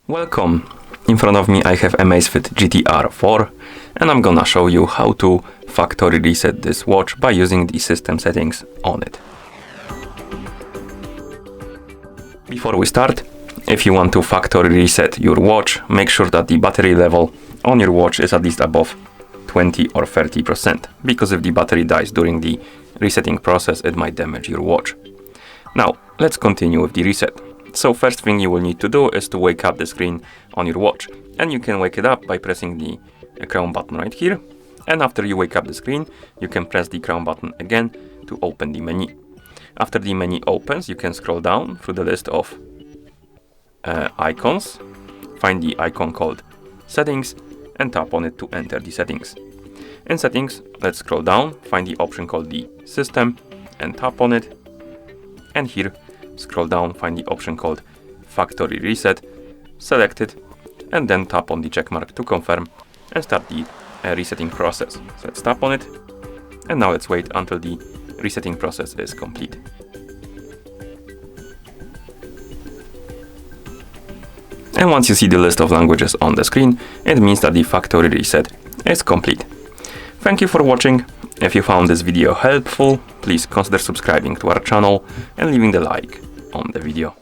Welcome! In front of me I have Amazfit GTR 4 and I'm gonna show you how to factory reset this watch by using the system settings on it. Before we start, if you want to factory reset your watch, make sure that the battery level on your watch is at least above 20 or 30%, because if the battery dies during the resetting process, it might damage your watch. Now, let's continue with the reset. So first thing you will need to do is to wake up the screen on your watch, and you can wake it up by pressing the crown button right here, and after you wake up the screen you can press the crown button again to open the menu. After the menu opens, you can scroll down through the list of icons, find the icon called settings and tap on it to enter the settings. In settings, let's scroll down, find the option called the system and tap on it, and here scroll down, find the option called factory reset, select it, and then tap on the check mark to confirm and start the resetting process. So let's tap on it, and now let's wait until the resetting process is complete. And once you see the list of languages on the screen, it means that the factory reset is complete. Thank you for watching. If you found this video helpful, please consider subscribing to our channel and leaving the like on the video.